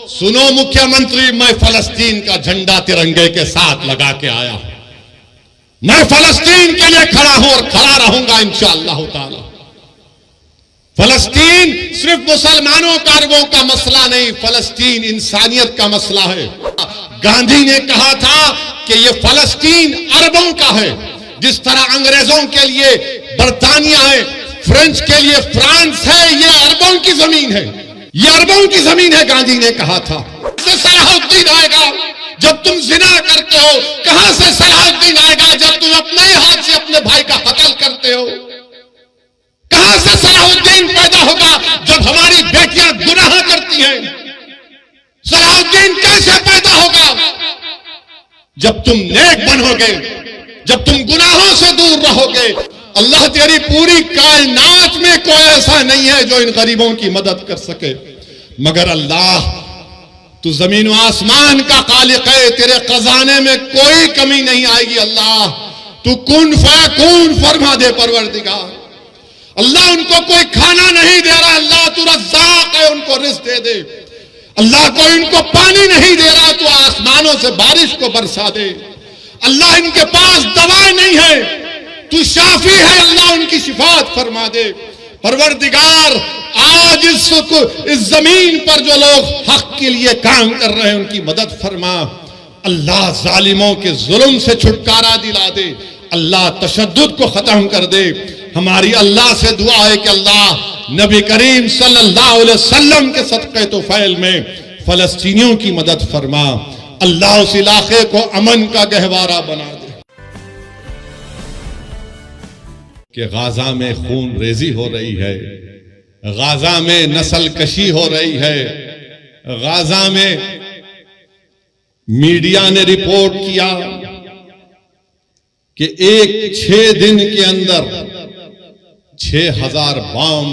सुनो मुख्यमंत्री, मैं फलस्तीन का झंडा तिरंगे के साथ लगा के आया हूं। मैं फलस्तीन के लिए खड़ा हूं और खड़ा रहूंगा इंशाअल्लाह ताला। फलस्तीन सिर्फ मुसलमानों का अरबों का मसला नहीं, फलस्तीन इंसानियत का मसला है। गांधी ने कहा था कि यह फलस्तीन अरबों का है, जिस तरह अंग्रेजों के लिए बरतानिया है, फ्रेंच के लिए फ्रांस है, यह अरबों की जमीन है, यह अरबों की जमीन है, गांधी ने कहा था। से सलाहुद्दीन आएगा जब तुम जिना करते हो? कहां से सलाहुद्दीन आएगा जब तुम अपने हाथ से अपने भाई का कत्ल करते हो? कहां से सलाहुद्दीन पैदा होगा जब हमारी बेटियां गुनाह करती हैं? सलाहुद्दीन कैसे पैदा होगा? जब तुम नेक बनोगे, जब तुम गुनाहों से दूर रहोगे। अल्लाह तेरी पूरी कायनात में कोई ऐसा नहीं है जो इन गरीबों की मदद कर सके, मगर अल्लाह तू जमीन व आसमान का खालिक है, तेरे खजाने में कोई कमी नहीं आएगी। अल्लाह तू कुन फयकून फरमा दे परवरदिगार। अल्लाह उनको कोई खाना नहीं दे रहा, अल्लाह तू रज़्ज़ाक़ है, उनको रिज़्क़ दे दे। अल्लाह कोई इनको पानी नहीं दे रहा, तू आसमानों से बारिश को बरसा दे। अल्लाह इनके पास दवा नहीं है, तू शाफी है, अल्लाह उनकी शिफात फरमा दे। परवरदिगार आज इस जमीन पर जो लोग हक के लिए काम कर रहे हैं उनकी मदद फरमा। अल्लाह जालिमों के जुल्म से छुटकारा दिला दे। अल्लाह तशद्दुद को खत्म कर दे। हमारी अल्लाह से दुआ है कि अल्लाह नबी करीम सल्लल्लाहु अलैहि वसल्लम के सदक़े तोफैल में फलस्तीनियों की मदद फरमा। अल्लाह उस इलाके को अमन का गहवारा बना दे। कि गाजा में खून रेजी हो रही है, गाजा में नस्ल कशी हो रही है, गाजा में मीडिया ने रिपोर्ट किया कि 6 दिन के अंदर 6000 बम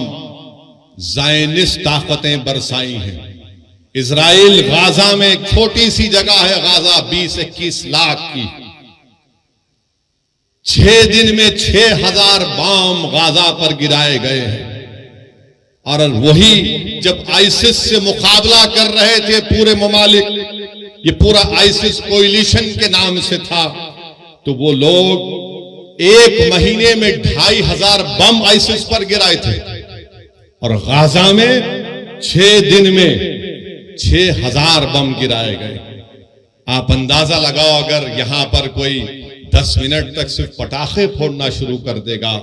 ज़ायनिस्ट ताकतें बरसाई हैं। इजराइल गाजा में एक छोटी सी जगह है, गाजा 20-21 लाख की, 6 दिन में 6000 बम गाजा पर गिराए गए हैं। और वही जब आइसिस से मुकाबला कर रहे थे पूरे ममालिक, ये पूरा आइसिस कोएलिशन के नाम से था, तो वो लोग 1 महीने में 2500 बम आइसिस पर गिराए थे और गाजा में 6 दिन में 6000 बम गिराए गए। आप अंदाजा लगाओ, अगर यहां पर कोई 10 मिनट तक सिर्फ पटाखे फोड़ना शुरू कर देगा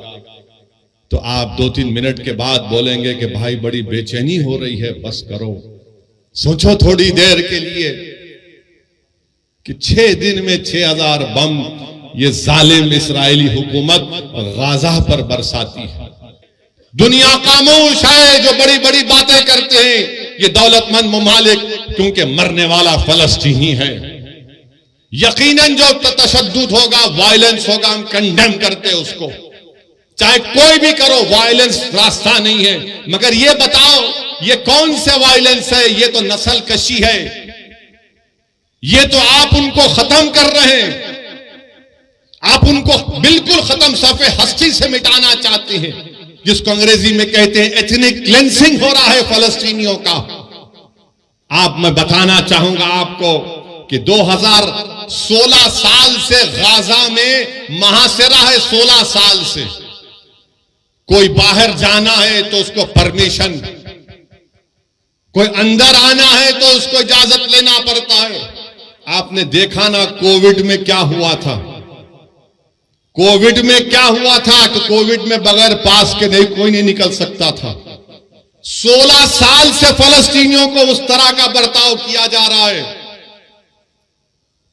तो आप 2-3 मिनट के बाद बोलेंगे कि भाई बड़ी बेचैनी हो रही है, बस करो। सोचो थोड़ी देर के लिए कि 6 दिन में 6000 बम ये जालिम इस्राएली हुकूमत गाजा पर बरसाती है। दुनिया खामोश है, जो बड़ी बड़ी बातें करते हैं ये दौलतमंद ममालिक, क्योंकि मरने वाला फलस्तीनी है। यकीनन जो तशद्दुद होगा, वायलेंस होगा, हम कंडेम करते हैं उसको, चाहे कोई भी करो, वायलेंस रास्ता नहीं है। मगर ये बताओ ये कौन से वायलेंस है? ये तो नस्ल कशी है, ये तो आप उनको खत्म कर रहे हैं, आप उनको बिल्कुल खत्म, सफ़े हस्ती से मिटाना चाहते हैं, जिसको अंग्रेजी में कहते हैं एथनिक क्लेंसिंग हो रहा है फलस्तीनियों का। मैं बताना चाहूंगा आपको कि 2016 साल से गाजा में महासिरा है। 16 साल से कोई बाहर जाना है तो उसको परमिशन, कोई अंदर आना है तो उसको इजाजत लेना पड़ता है। आपने देखा ना कोविड में क्या हुआ था? कोविड में क्या हुआ था कि कोविड में बगैर पास के नहीं कोई नहीं निकल सकता था। 16 साल से फलस्तीनियों को उस तरह का बर्ताव किया जा रहा है।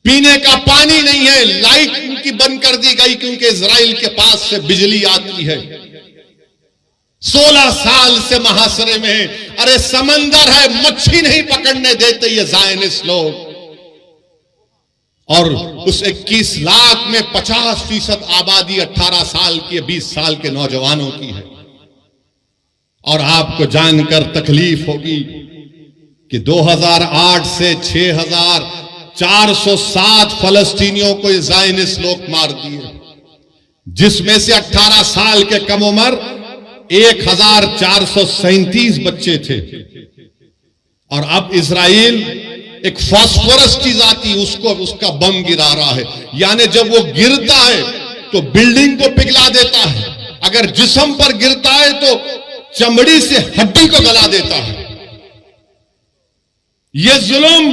पीने का पानी नहीं है, लाइट उनकी बंद कर दी गई क्योंकि इजराइल के पास से बिजली आती है। 16 साल से महासरे में, अरे समंदर है, मच्छी नहीं पकड़ने देते ये ज़ायनिस्ट लोग। और उस 21 लाख में 50% आबादी 18 साल की, 20 साल के नौजवानों की है। और आपको जानकर तकलीफ होगी कि 2008 से 6407 फलस्तीनियों को ज़ायनिस्ट लोग मार दिए, जिसमें से 18 साल के कम उम्र 1437 बच्चे थे और अब इजराइल एक फास्फोरस चीज आती उसको उसका बम गिरा रहा है, यानी जब वो गिरता है तो बिल्डिंग को पिघला देता है, अगर जिस्म पर गिरता है तो चमड़ी से हड्डी को गला देता है। यह जुल्म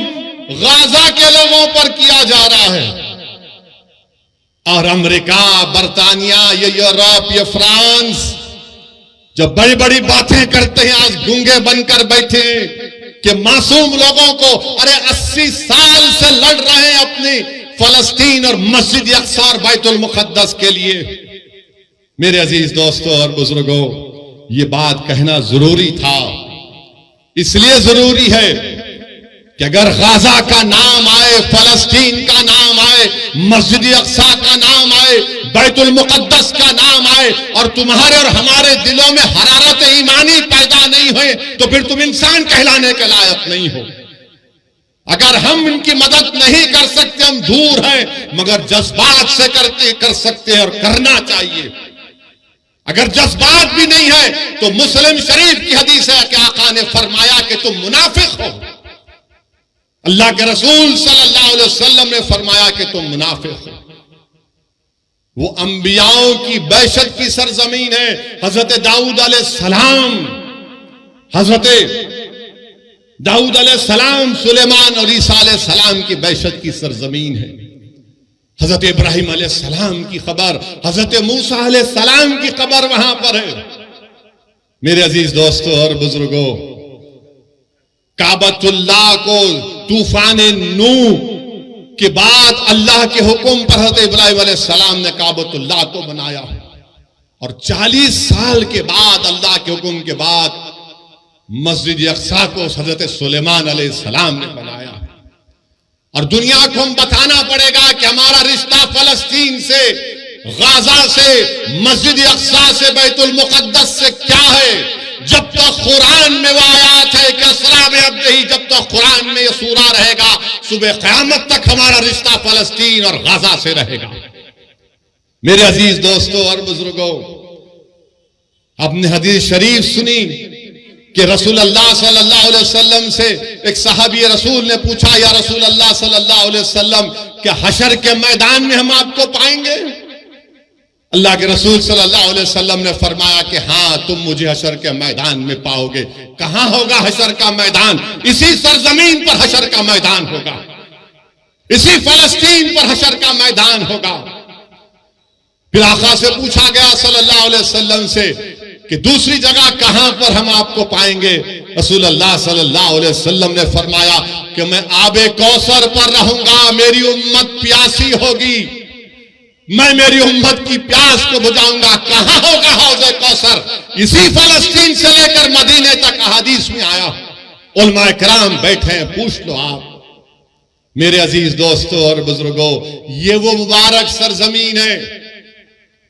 गाजा के लोगों पर किया जा रहा है और अमेरिका, बर्तानिया, ये यूरोप, ये फ्रांस जब बड़ी बड़ी बातें करते हैं, आज गूंगे बनकर बैठे कि मासूम लोगों को, अरे 80 साल से लड़ रहे हैं अपनी फलस्तीन और मस्जिद अक्सा और बैतुल मुकद्दस के लिए। मेरे अजीज दोस्तों और बुजुर्गों, ये बात कहना जरूरी था, इसलिए जरूरी है कि अगर गाजा का नाम आए, फलस्तीन का नाम आए, मस्जिद अक्सा का नाम आए, बैतुल मुकद्दस का नाम आए और तुम्हारे और हमारे दिलों में हरारत ईमानी पैदा नहीं हुए तो फिर तुम इंसान कहलाने के लायक नहीं हो। अगर हम इनकी मदद नहीं कर सकते, हम दूर हैं, मगर जज्बात से कर सकते हैं और करना चाहिए। अगर जज्बात भी नहीं है तो मुस्लिम शरीफ की हदीस है कि आका ने फरमाया कि तुम मुनाफिक हो। अल्लाह के रसूल सल्लल्लाहु अलैहि वसल्लम ने फरमाया कि तुम मुनाफिक हो। वो अंबियाओं की बैशत की सरजमीन है। हजरत दाऊद अलैहिस्सलाम, सुलेमान और ईसा अलैहिस्सलाम की बैशत की सरजमीन है। हजरत इब्राहिम अलैहिस्सलाम की खबर, हजरत मूसा अलैहिस्सलाम की खबर वहां पर है। मेरे अजीज दोस्तों और बुजुर्गों, काबतुल्लाह को तूफान नूह के बाद अल्लाह के हुक्म पर हजरत इब्राहिम अलैहिस्सलाम ने काबतुल्लाह को बनाया और 40 साल के बाद अल्लाह के हुक्म के बाद मस्जिद अक्सा को हजरत सुलेमान अलैहिस्सलाम ने बनाया। और दुनिया को हम बताना पड़ेगा कि हमारा रिश्ता फलस्तीन से, गाजा से, मस्जिद अक्सा से, बैतुल मुकद्दस से क्या है। जब तक कुरान में वो आयात है कि असरा में अब नहीं, जब तक कुरान में ये सूरा रहेगा, सुबह क़यामत तक हमारा रिश्ता फलस्तीन और गाजा से रहेगा। मेरे अजीज दोस्तों और बुजुर्गों, आपने हदीस शरीफ सुनी कि रसूल अल्लाह सल्लल्लाहु अलैहि वसल्लम से एक सहाबी रसूल ने पूछा, या रसूल अल्लाह सल्लल्लाहु अलैहि वसल्लम, क्या हशर के मैदान में हम आपको पाएंगे? अल्लाह के रसूल सल्लल्लाहु अलैहि वसल्लम ने फरमाया कि हाँ, तुम मुझे हशर के मैदान में पाओगे। कहां होगा हशर का मैदान? इसी सरजमीन पर हशर का मैदान होगा, इसी फलस्तीन पर हशर का मैदान होगा। फिर आका से पूछा गया सल्लल्लाहु अलैहि वसल्लम से कि दूसरी जगह कहां पर हम आपको पाएंगे? रसूल अल्लाह सल्लल्लाहु अलैहि वसल्लम ने फरमाया कि मैं आबे कौसर पर रहूंगा, मेरी उम्मत प्यासी होगी, मैं मेरी उम्मत की प्यास को बुझाऊंगा। कहां होगा हौज़े कौसर? इसी फलस्तीन से लेकर मदीने तक हदीस में आया। उलमा किराम बैठे हैं, पूछ लो आप। मेरे अजीज दोस्तों और बुजुर्गों, ये वो मुबारक सरजमीन है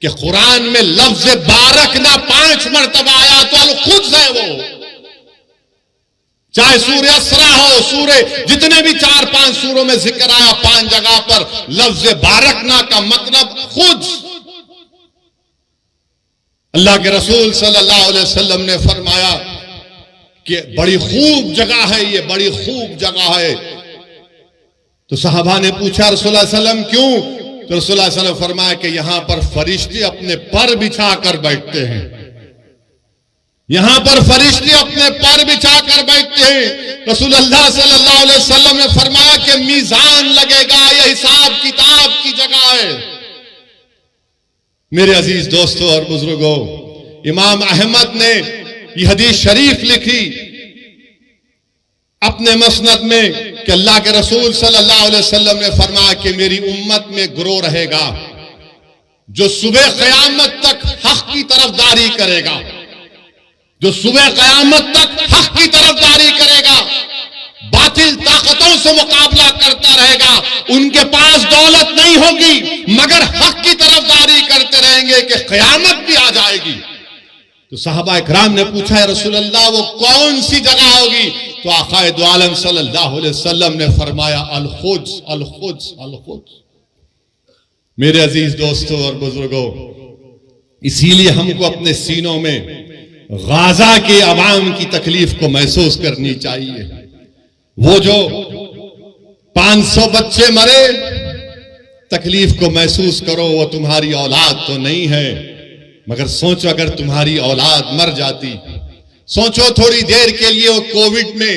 कि कुरान में लफ्ज बारक ना 5 मरतबा आया तो अल-कुद्स है वो। चाहे सूर्य असरा हो, सूर्य जितने भी 4-5 सूरों में जिक्र आया, 5 जगह पर लफ्ज बारकना का मतलब खुद। अल्लाह के रसूल सल्लल्लाहु अलैहि वसल्लम ने फरमाया कि बड़ी खूब जगह है ये, बड़ी खूब जगह है। तो सहाबा ने पूछा रसूलुल्लाह सल्लल्लाहु अलैहि वसल्लम क्यों? तो रसूलुल्लाह सल्लल्लाहु अलैहि वसल्लम फरमाया कि यहां पर फरिश्ते अपने पर बिछा कर बैठते हैं, यहां पर फरिश्ते अपने पर बिछा कर बैठते हैं। रसूलुल्लाह सल्लल्लाहु अलैहि वसल्लम ने फरमाया कि मीजान लगेगा, यह हिसाब किताब की जगह है। मेरे अजीज दोस्तों और बुजुर्गों, इमाम अहमद ने यह हदीस शरीफ लिखी अपने मसनद में कि अल्लाह के रसूल सल्लल्लाहु अलैहि वसल्लम ने फरमाया कि मेरी उम्मत में गिरोह रहेगा जो सुबह क़यामत तक हक की तरफदारी करेगा, जो सुबह क़यामत तक हक की तरफदारी करेगा, बातिल ताकतों से मुकाबला करता रहेगा। उनके पास दौलत नहीं होगी मगर हक की तरफदारी करते रहेंगे कि क़यामत भी आ जाएगी। तो सहाबा इकराम ने पूछा, है रसूल अल्लाह वो कौन सी जगह होगी? तो आक़ाए दो आलम सल्लल्लाहु अलैहि वसल्लम ने फरमाया अल-कुद्स, अल-कुद्स, अल-कुद्स। मेरे अजीज दोस्तों और बुजुर्गों, इसीलिए हमको अपने सीनों में गाजा के अवाम की तकलीफ को महसूस करनी चाहिए। वो जो 500 बच्चे मरे, तकलीफ को महसूस करो, वो तुम्हारी औलाद तो नहीं है, मगर सोचो अगर तुम्हारी औलाद मर जाती। सोचो थोड़ी देर के लिए वो कोविड में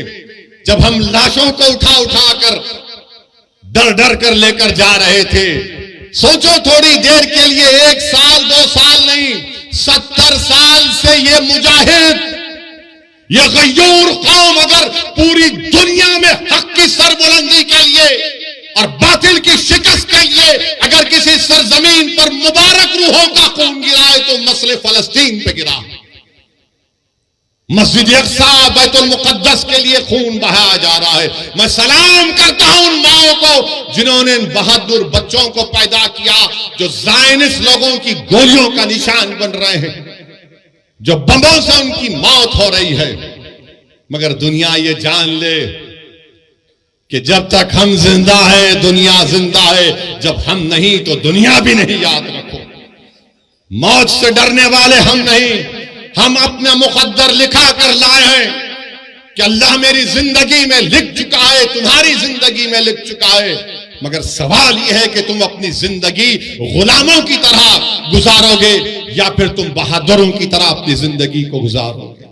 जब हम लाशों को उठा उठा कर डर डर कर लेकर जा रहे थे, सोचो थोड़ी देर के लिए, 1 साल 2 साल नहीं, 70 साल से ये मुजाहिद, ये गय्यूर कौम अगर पूरी दुनिया में हक की सरबुलंदी के लिए और बातिल की शिकस्त के लिए अगर किसी सरजमीन पर मुबारक रूहों का खून गिरा है तो मसले फलस्तीन पे गिरा। मस्जिद अक्सा बैतुल मुकद्दस के लिए खून बहाया जा रहा है। मैं सलाम करता हूं उन माओं को जिन्होंने इन बहादुर बच्चों को पैदा किया, जो ज़ायनिस्ट लोगों की गोलियों का निशान बन रहे हैं, जो बमों से उनकी मौत हो रही है। मगर दुनिया ये जान ले कि जब तक हम जिंदा है दुनिया जिंदा है, जब हम नहीं तो दुनिया भी नहीं। याद रखो, मौत से डरने वाले हम नहीं, हम अपना मुकद्दर लिखा कर लाए हैं कि अल्लाह मेरी जिंदगी में लिख चुका है, तुम्हारी जिंदगी में लिख चुका है। मगर सवाल यह है कि तुम अपनी जिंदगी गुलामों की तरह गुजारोगे या फिर तुम बहादुरों की तरह अपनी जिंदगी को गुजारोगे।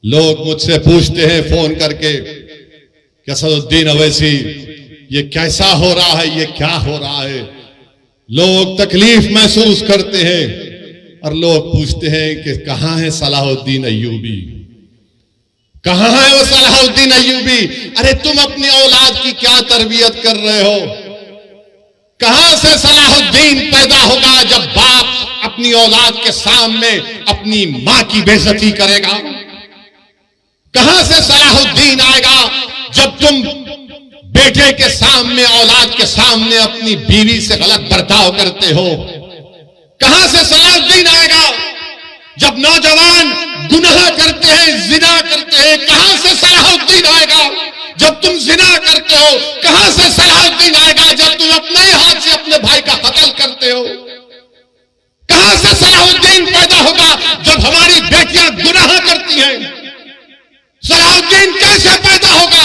लोग मुझसे पूछते हैं फोन करके कि असदुद्दीन अवैसी ये कैसा हो रहा है, ये क्या हो रहा है। लोग तकलीफ महसूस करते हैं और लोग पूछते हैं कि कहां है सलाहुद्दीन अय्यूबी, कहां है वो सलाहुद्दीन अय्यूबी। अरे तुम अपनी औलाद की क्या तरबियत कर रहे हो? कहां से सलाहुद्दीन पैदा होगा जब बाप अपनी औलाद के सामने अपनी मां की बेइज्जती करेगा? कहां से सलाहुद्दीन आएगा जब तुम बेटे के सामने, औलाद के सामने अपनी बीवी से गलत बर्ताव करते हो? कहां से सलाहुद्दीन आएगा जब नौजवान गुनाह करते हैं, जिना करते हैं? कहां से सलाहुद्दीन आएगा जब तुम जिना करते हो? कहां से सलाहुद्दीन आएगा जब तुम अपने हाथ से अपने भाई का कत्ल करते हो? कहां से सलाहुद्दीन पैदा होगा जब हमारी बेटियां गुनाह करती हैं? सलाहुद्दीन कैसे पैदा होगा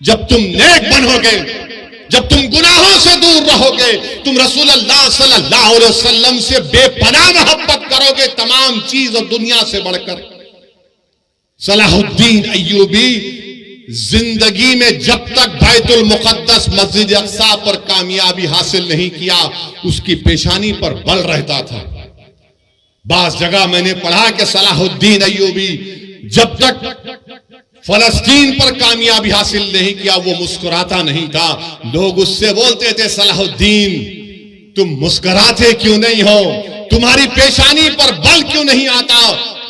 जब तुम नेक बनोगे, जब तुम गुनाहों से दूर रहोगे, तुम रसूलुल्लाह सल्लल्लाहु अलैहि वसल्लम से बेपनाह मोहब्बत करोगे तमाम चीज और दुनिया से बढ़कर। सलाहुद्दीन अय्यूबी जिंदगी में जब तक बैतुल मुकद्दस मस्जिद अक्सा पर कामयाबी हासिल नहीं किया, उसकी पेशानी पर बल रहता था। बास जगह मैंने पढ़ा कि सलाहुद्दीन अय्यूबी जब तक फलस्तीन पर कामयाबी हासिल नहीं किया वो मुस्कुराता नहीं था। लोग उससे बोलते थे, सलाहुद्दीन तुम मुस्कुराते क्यों नहीं हो, तुम्हारी पेशानी पर बल क्यों नहीं आता?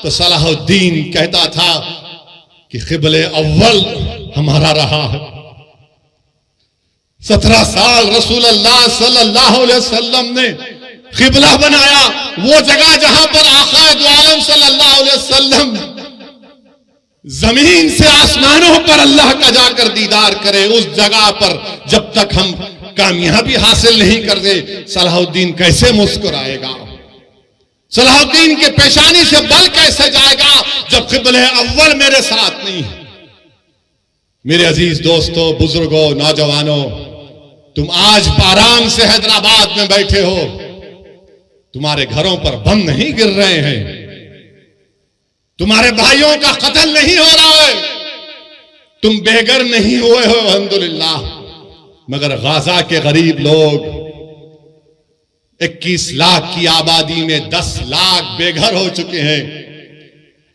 तो सलाहुद्दीन कहता था कि क़िबले अव्वल हमारा रहा है। 17 साल रसूलुल्लाह सल्लल्लाहु अलैहि वसल्लम ने क़िबला बनाया, वो जगह जहां पर आक़ाए दो आलम सल्लल्लाहु अलैहि वसल्लम जमीन से आसमानों पर अल्लाह का जाकर दीदार करे, उस जगह पर जब तक हम कामयाबी हासिल नहीं करते, सलाहुद्दीन कैसे मुस्कुराएगा? सलाहुद्दीन के पेशानी से बल कैसे जाएगा जब क़िबले अव्वल मेरे साथ नहीं है? मेरे अजीज दोस्तों, बुजुर्गों, नौजवानों, तुम आज आराम से हैदराबाद में बैठे हो, तुम्हारे घरों पर बम नहीं गिर रहे हैं, तुम्हारे भाइयों का कत्ल नहीं हो रहा है, तुम बेघर नहीं हुए हो अल्हम्दुलिल्लाह। मगर गाजा के गरीब लोग 21 लाख की आबादी में 10 लाख बेघर हो चुके हैं।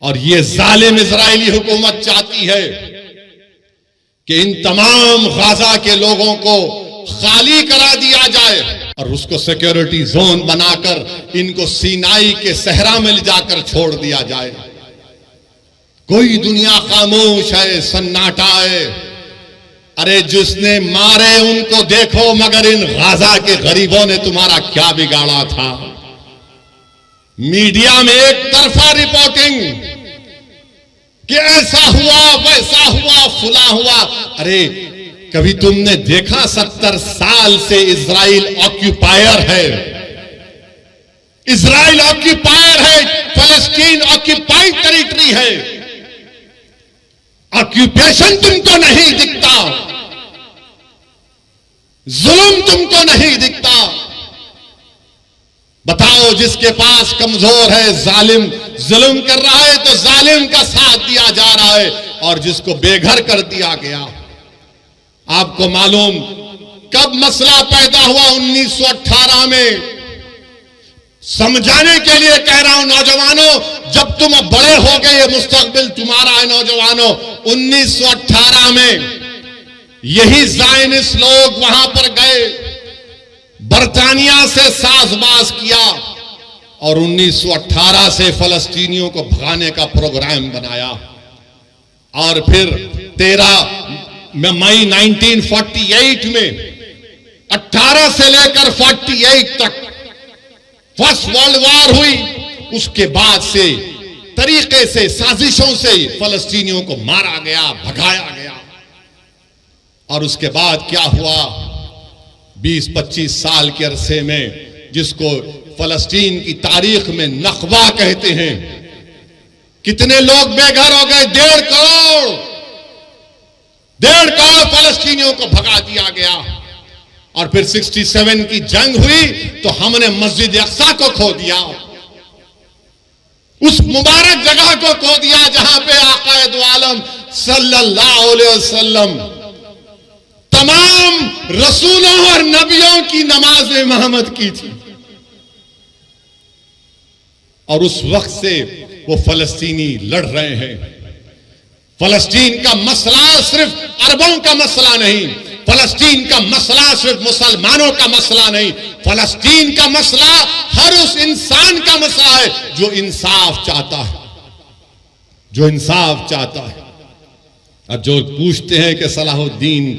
और ये जालिम इजरायली हुकूमत चाहती है कि इन तमाम गाजा के लोगों को खाली करा दिया जाए और उसको सिक्योरिटी जोन बनाकर इनको सीनाई के सहरा में ले जाकर छोड़ दिया जाए। कोई दुनिया खामोश है, सन्नाटा है। अरे जिसने मारे उनको देखो, मगर इन गाजा के गरीबों ने तुम्हारा क्या बिगाड़ा था? मीडिया में एक तरफा रिपोर्टिंग कि ऐसा हुआ, वैसा हुआ, फुला हुआ। अरे कभी तुमने देखा 70 साल से इजराइल ऑक्यूपायर है, इजराइल ऑक्यूपायर है, फलस्तीन ऑक्यूपाइड टेरिटरी है। ऑक्यूपेशन तुमको नहीं दिखता, जुल्म तुमको नहीं दिखता। बताओ, जिसके पास कमजोर है, जालिम जुल्म कर रहा है तो जालिम का साथ दिया जा रहा है, और जिसको बेघर कर दिया गया। आपको मालूम कब मसला पैदा हुआ? 1918 में। समझाने के लिए कह रहा हूं नौजवानों, जब तुम बड़े हो गए, ये मुस्तकबिल तुम्हारा है नौजवानों। 1918 में यही ज़ायनिस्ट लोग वहां पर गए, बरतानिया से साजबाज किया और 1918 से फलस्तीनियों को भगाने का प्रोग्राम बनाया। और फिर 13 मई 1948 में 18 से लेकर 48 तक फर्स्ट वर्ल्ड वॉर हुई। उसके बाद से तरीके से, साजिशों से फलस्तीनियों को मारा गया, भगाया गया। और उसके बाद क्या हुआ? 20-25 साल के अरसे में, जिसको फलस्तीन की तारीख में नकबा कहते हैं, कितने लोग बेघर हो गए? 1.5 करोड़ फलस्तीनियों को भगा दिया गया। और फिर 67 की जंग हुई तो हमने मस्जिद अक्सा को खो दिया, उस मुबारक जगह को खो दिया जहां पे आक़ाए दो आलम सल्लल्लाहु अलैहि वसल्लम तमाम रसूलों और नबियों की नमाज इमामत की थी। और उस वक्त से वो फलस्तीनी लड़ रहे हैं। फलस्तीन का मसला सिर्फ अरबों का मसला नहीं, फलस्तीन का मसला सिर्फ मुसलमानों का मसला नहीं, फलस्तीन का मसला हर उस इंसान का मसला है जो इंसाफ चाहता है, जो इंसाफ चाहता है। और जो पूछते हैं कि सलाहुद्दीन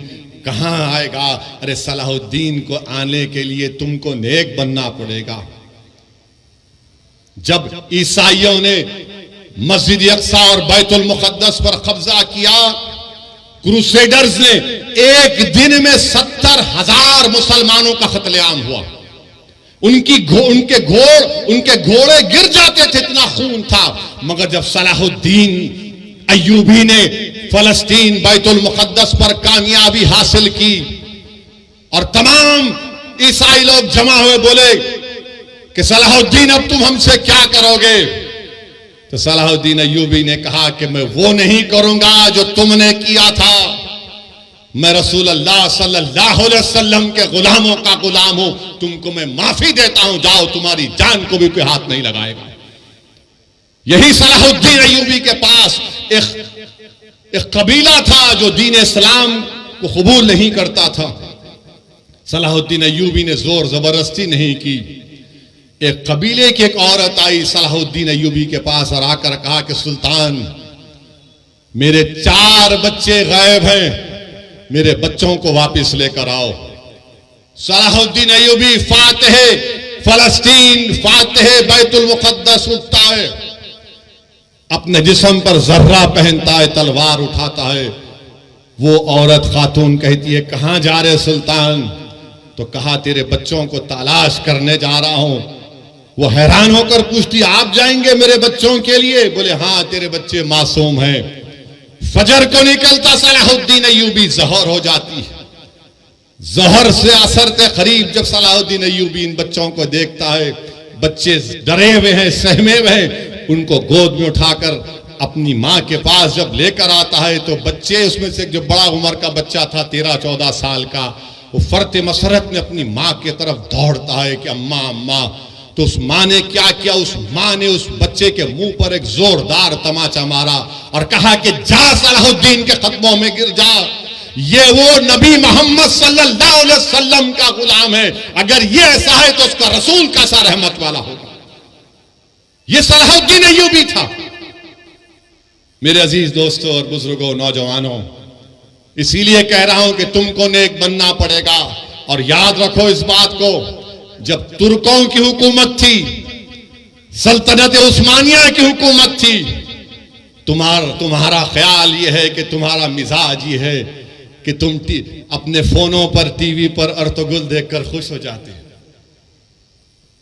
कहां आएगा, अरे सलाहुद्दीन को आने के लिए तुमको नेक बनना पड़ेगा। जब ईसाइयों ने मस्जिद अक्सा और बैतुल मुक़द्दस पर कब्जा किया, क्रूसेडर्स ने एक दिन में 70,000 मुसलमानों का कत्लेआम हुआ। उनके घोड़े गिर जाते थे, इतना खून था। मगर जब सलाहुद्दीन अय्यूबी ने फलस्तीन बैतुल मुक़द्दस पर कामयाबी हासिल की और तमाम ईसाई लोग जमा हुए, बोले कि सलाहुद्दीन अब तुम हमसे क्या करोगे? तो सलाहुद्दीन अय्यूबी ने कहा कि मैं वो नहीं करूंगा जो तुमने किया था। मैं रसूल अल्लाह सल्लल्लाहु अलैहि वसल्लम के गुलामों का गुलाम हूं, तुमको मैं माफी देता हूं, जाओ, तुम्हारी जान को भी कोई हाथ नहीं लगाएगा। यही सलाहुद्दीन अय्यूबी के पास एक कबीला था जो दीन इस्लाम को कबूल नहीं करता था। सलाहुद्दीन अय्यूबी ने जोर जबरदस्ती नहीं की। एक कबीले की एक औरत आई सलाहुद्दीन अय्यूबी के पास और आकर कहा कि सुल्तान, मेरे 4 बच्चे गायब हैं, मेरे बच्चों को वापस लेकर आओ। Salahuddin Ayyubi Fatih फलस्तीन, Fatih Betul मुक़द्दस उठता है, अपने जिस्म पर जर्रा पहनता है, तलवार उठाता है। वो औरत खातून कहती है, कहां जा रहे सुल्तान? तो कहा, तेरे बच्चों को तलाश करने जा रहा हूं। वो हैरान होकर पूछती, आप जाएंगे मेरे बच्चों के लिए? बोले, हां, तेरे बच्चे मासूम हैं। फजर को निकलता सलाहुद्दीन अय्यूबी, ज़हर हो जाती है। ज़हर से असर के करीब जब सलाहुद्दीन अय्यूबी इन बच्चों को देखता है, बच्चे डरे हुए हैं, सहमे हुए हैं, उनको गोद में उठाकर अपनी मां के पास जब लेकर आता है तो बच्चे, उसमें से जो बड़ा उम्र का बच्चा था 13-14 साल का, वो फर्त मसरत में अपनी मां की तरफ दौड़ता है कि अम्मा अम्मा। तो उस मां ने क्या किया? उस मां ने उस बच्चे के मुंह पर एक जोरदार तमाचा मारा और कहा कि जा, सलाहुद्दीन के कदमों में गिर जा। ये वो नबी मोहम्मद सल्लल्लाहु अलैहि वसल्लम का गुलाम है, अगर ये ऐसा है तो उसका रसूल कैसा रहमत वाला होगा। ये सलाहुद्दीन अय्यूबी था। मेरे अजीज दोस्तों और बुजुर्गों, नौजवानों, इसीलिए कह रहा हूं कि तुमको नेक बनना पड़ेगा। और याद रखो इस बात को, जब तुर्कों की हुकूमत थी, सल्तनत उस्मानिया की हुकूमत थी, तुम्हारा ख्याल यह है कि तुम्हारा मिजाज ये है कि तुम अपने फोनों पर, टीवी पर अर्तुगरुल देखकर खुश हो जाते,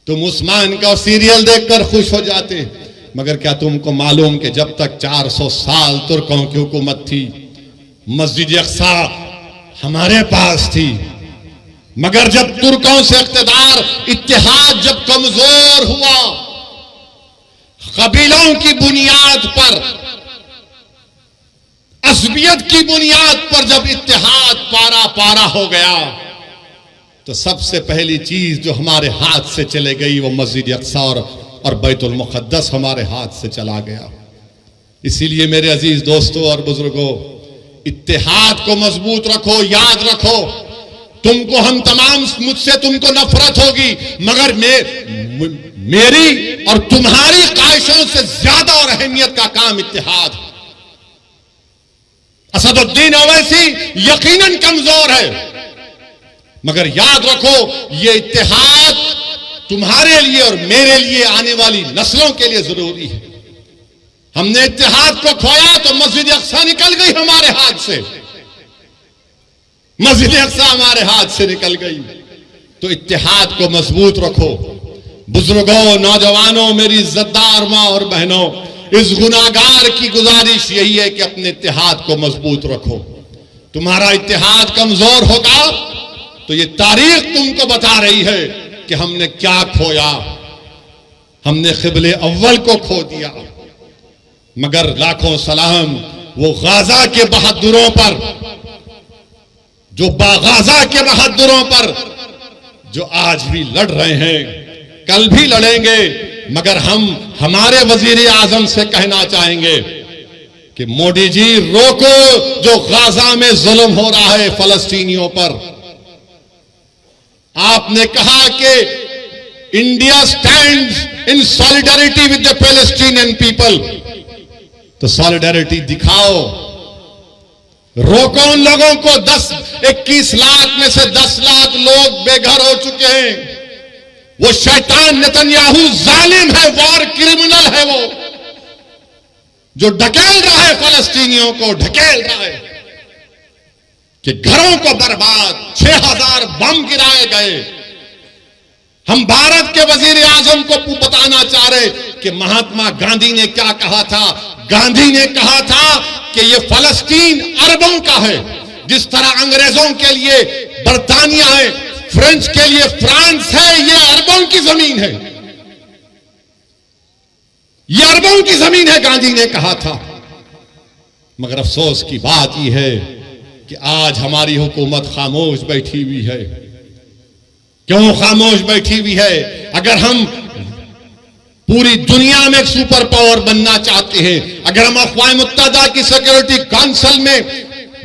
तुम उस्मान का सीरियल देखकर खुश हो जाते। मगर क्या तुमको मालूम कि जब तक 400 साल तुर्कों की हुकूमत थी, मस्जिद अक्सा हमारे पास थी, मगर जब तुर्कों से इख्तिदार इत्तेहाद जब कमजोर हुआ, कबीलों की बुनियाद पर, असबियत की बुनियाद पर जब इत्तेहाद पारा पारा हो गया, तो सबसे पहली चीज जो हमारे हाथ से चले गई वो मस्जिद अक्सा और बैतुल मुक़द्दस हमारे हाथ से चला गया। इसीलिए मेरे अजीज दोस्तों और बुजुर्गों, इत्तेहाद को मजबूत रखो, याद रखो। तुमको हम तमाम, मुझसे तुमको नफरत होगी, मगर मेरी और तुम्हारी ख्वाहिशों से ज्यादा और अहमियत का काम इत्तेहाद है। असदुद्दीन ओवैसी यकीनन कमजोर है, मगर याद रखो ये इत्तेहाद तुम्हारे लिए और मेरे लिए, आने वाली नस्लों के लिए जरूरी है। हमने इत्तेहाद को खोया तो मस्जिद अक्सा निकल गई हमारे हाथ से, मस्जिद अक्सा हमारे हाथ से निकल गई। तो इत्तेहाद को मजबूत रखो। बुजुर्गों, नौजवानों, मेरी इज्जतदार मां और बहनों, इस गुनाहगार की गुजारिश यही है कि अपने इत्तेहाद को मजबूत रखो। तुम्हारा इत्तेहाद कमजोर होगा तो ये तारीख तुमको बता रही है कि हमने क्या खोया। हमने क़िबले अव्वल को खो दिया। मगर लाखों सलाम वो गाजा के बहादुरों पर, जो गाजा के बहादुरों पर जो आज भी लड़ रहे हैं, कल भी लड़ेंगे। मगर हम हमारे वजीर आजम से कहना चाहेंगे कि मोदी जी रोको जो गाजा में जुल्म हो रहा है फलस्तीनियों पर। आपने कहा कि India stands in solidarity with the Palestinian people, तो सॉलिडारिटी दिखाओ। रोको उन लोगों को। 21 लाख में से 10 लाख लोग बेघर हो चुके हैं। वो शैतान नेतन्याहू जालिम है, वॉर क्रिमिनल है, वो जो ढकेल रहा है फलस्तीनियों को, ढकेल रहा है कि घरों को बर्बाद, 6000 बम गिराए गए। हम भारत के वजीर आजम को बताना चाह रहे कि महात्मा गांधी ने क्या कहा था। गांधी ने कहा था कि ये फलस्तीन अरबों का है। जिस तरह अंग्रेजों के लिए बर्तानिया है, फ्रेंच के लिए फ्रांस है, ये अरबों की जमीन है, ये अरबों की जमीन है, गांधी ने कहा था। मगर अफसोस की बात यह है कि आज हमारी हुकूमत खामोश बैठी हुई है। क्यों खामोश बैठी हुई है? अगर हम पूरी दुनिया में एक सुपर पावर बनना चाहते हैं, अगर हम अक़वाम मुत्तहिदा की सिक्योरिटी काउंसिल में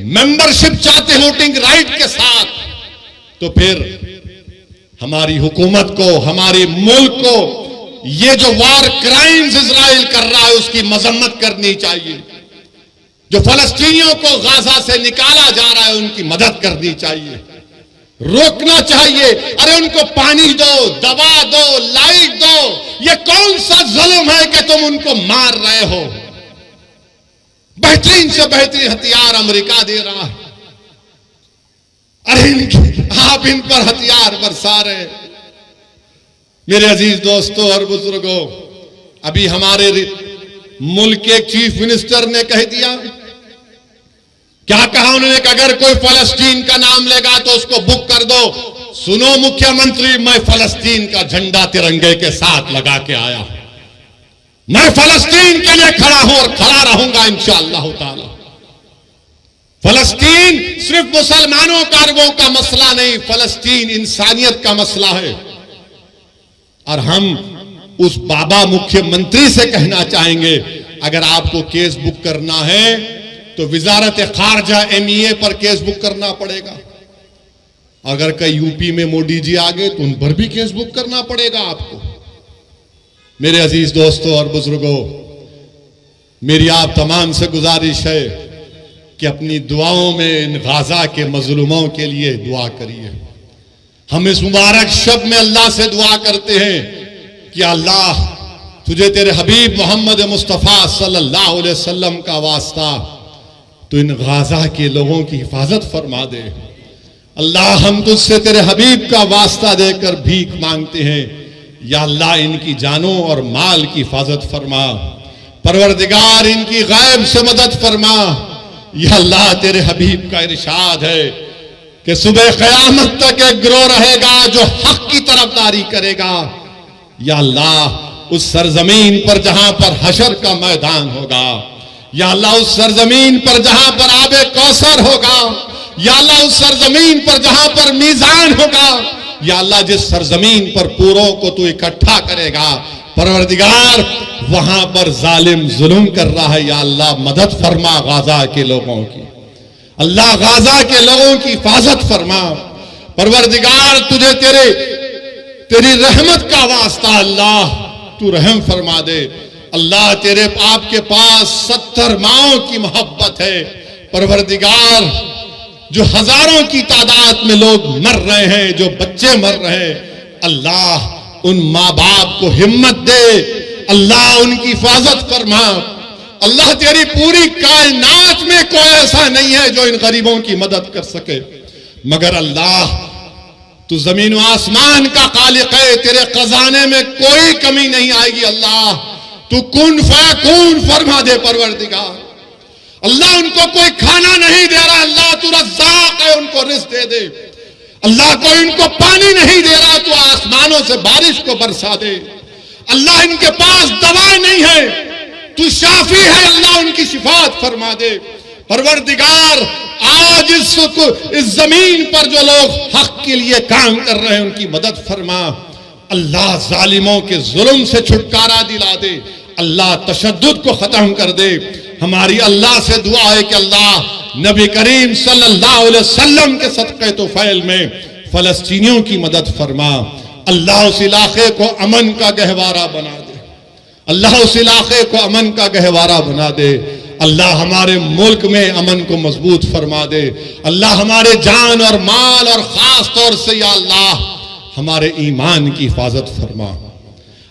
मेंबरशिप चाहते हैं वोटिंग राइट के साथ, तो फिर हमारी हुकूमत को, हमारे मुल्क को ये जो वॉर क्राइम्स इजराइल कर रहा है उसकी मजम्मत करनी चाहिए। जो फलस्तीनियों को गाजा से निकाला जा रहा है उनकी मदद करनी चाहिए, रोकना चाहिए। अरे उनको पानी दो, दवा दो, लाइट दो। ये कौन सा जुल्म है कि तुम उनको मार रहे हो? बेहतरीन से बेहतरीन हथियार अमेरिका दे रहा है, अरे आप इन पर हथियार बरसा रहे। मेरे अजीज दोस्तों और बुजुर्गों, अभी हमारे मुल्क के चीफ मिनिस्टर ने कह दिया, क्या कहा उन्होंने कि अगर कोई फलस्तीन का नाम लेगा तो उसको बुक कर दो। सुनो मुख्यमंत्री, मैं फलस्तीन का झंडा तिरंगे के साथ लगा के आया, मैं फलस्तीन के लिए खड़ा हूं और खड़ा रहूंगा इंशाअल्लाह ताला। फलस्तीन सिर्फ मुसलमानों का, अरबों का मसला नहीं, फलस्तीन इंसानियत का मसला है। और हम उस बाबा मुख्यमंत्री से कहना चाहेंगे, अगर आपको केस बुक करना है तो वजारत खारजा MEA पर केस बुक करना पड़ेगा। अगर कहीं यूपी में मोदी जी आ गए तो उन पर भी केस बुक करना पड़ेगा आपको। मेरे अजीज दोस्तों और बुजुर्गों, मेरी आप तमाम से गुजारिश है कि अपनी दुआओं में इन गाजा के मजलूमों के लिए दुआ करिए। हम इस मुबारक शब में अल्लाह से दुआ करते हैं कि अल्लाह तुझे तेरे हबीब मोहम्मद मुस्तफ़ा सल्लल्लाहु अलैहि वसल्लम का वास्ता, तो इन गाजा के लोगों की हिफाजत फरमा दे। अल्लाह हम तुझसे तेरे हबीब का वास्ता देकर भीख मांगते हैं या अल्लाह इनकी जानों और माल की हिफाजत फरमा। परवरदिगार इनकी गैब से मदद फरमा। या अल्लाह तेरे हबीब का इरशाद है कि सुबह क़यामत तक एक गिरोह रहेगा जो हक की तरफदारी करेगा। या अल्लाह उस सरजमीन पर जहां पर हशर का मैदान होगा, या अल्लाह उस सरजमीन पर जहां पर आबे कौसर होगा, या अल्लाह उस सरजमीन पर जहां पर मीजान होगा, या अल्लाह जिस सरजमीन पर पूरों को तू इकट्ठा करेगा, परवरदिगार वहां पर जालिम जुल्म कर रहा है। या अल्लाह मदद फरमा गाजा के लोगों की, अल्लाह गाजा के लोगों की हिफाजत फरमा। परवरदिगार तुझे तेरी रहमत का वास्ता अल्लाह तू रहम फरमा दे। अल्लाह तेरे आपके पास 70 माओं की मोहब्बत है। परवरदिगार जो हजारों की तादाद में लोग मर रहे हैं, जो बच्चे मर रहे हैं, अल्लाह उन माँ बाप को हिम्मत दे, अल्लाह उनकी हिफाजत फरमा। अल्लाह तेरी पूरी कायनात में कोई ऐसा नहीं है जो इन गरीबों की मदद कर सके, मगर अल्लाह तू जमीन व आसमान का खालिक है, तेरे खजाने में कोई कमी नहीं आएगी। अल्लाह तू कुन फयकून फरमा दे। परवरदिगार अल्लाह उनको कोई खाना नहीं दे रहा, अल्लाह तू रज़्ज़ाक़ है, उनको रिज़्क़ दे दे। अल्लाह कोई इनको पानी नहीं दे रहा, तू आसमानों से बारिश को बरसा दे। अल्लाह इनके पास दवा नहीं है, तू शाफी है, अल्लाह उनकी शिफात फरमा दे। परवरदिगार आज इस जमीन पर जो लोग हक के लिए काम कर रहे हैं उनकी मदद फरमा। अल्लाह जालिमों के जुल्म से छुटकारा दिला दे, अल्लाह तशद्दुद को खत्म कर दे। हमारी अल्लाह से दुआ है कि अल्लाह नबी करीम सल्लल्लाहु अलैहि वसल्लम के सदक़े तोफ़ैल में फ़लस्तीनियों की मदद फरमा। अल्लाह उस इलाके को अमन का गहवारा बना दे, अल्लाह उस इलाके को अमन का गहवारा बना दे। अल्लाह हमारे मुल्क में अमन को मजबूत फरमा दे। अल्लाह हमारे जान और माल और खास तौर से या अल्लाह हमारे ईमान की हिफाजत फरमा।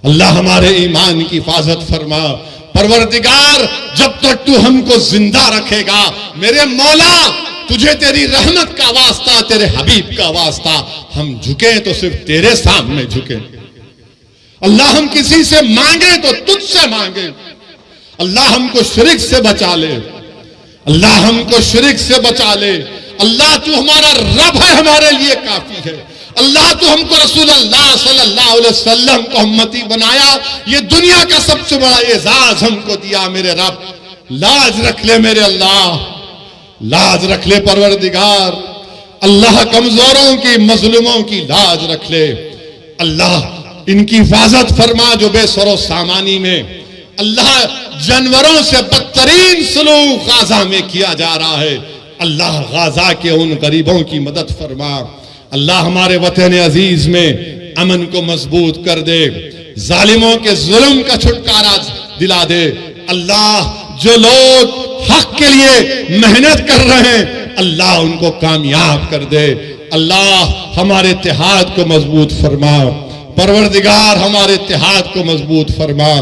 अल्लाह हमारे ईमान की हिफाजत फरमा। परवरदिगार जब तक तू हमको जिंदा रखेगा, मेरे मौला तुझे तेरी रहमत का वास्ता, तेरे हबीब का वास्ता, हम झुके तो सिर्फ तेरे सामने झुके। अल्लाह हम किसी से मांगे तो तुझसे मांगे। अल्लाह हमको शिरक से बचा ले, अल्लाह हमको शिरक से बचा ले। अल्लाह तू हमारा रब है, हमारे लिए काफी है। अल्लाह तू हमको रसूलुल्लाह सल्लल्लाहु अलैहि वसल्लम को उम्मती बनाया, ये दुनिया का सबसे बड़ा एजाज हमको दिया। मेरे रब लाज रख ले, मेरे अल्लाह लाज रख ले। परवरदिगार अल्लाह कमजोरों की, मजलूमों की लाज रख ले। अल्लाह इनकी हिफाजत फरमा जो बेसरो सामानी में अल्लाह जानवरों से बदतरीन सलूक गाजा में किया जा रहा है। अल्लाह गाजा के उन गरीबों की मदद फरमा। अल्लाह हमारे वतन अजीज में अमन को मजबूत कर दे, जालिमों के जुल्म का छुटकारा दिला दे। अल्लाह जो लोग हक के लिए मेहनत कर रहे हैं, अल्लाह उनको कामयाब कर दे। अल्लाह हमारे इत्तेहाद को मजबूत फरमा। परवरदिगार हमारे इत्तेहाद को मजबूत फरमा।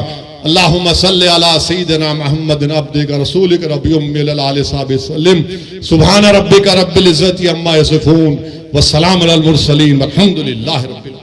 अल्लाहुम्मा सल्लि अला सय्यिदिना मुहम्मदिन अब्दिका रसूलिका रब्बि उम्मिल आलि सहाबि सल्लिम। सुब्हान रब्बिका रब्बिल इज्जति अम्मा यसिफून व सलामुन अलल मुरसलीन वल्हम्दुलिल्लाहि रब्बिल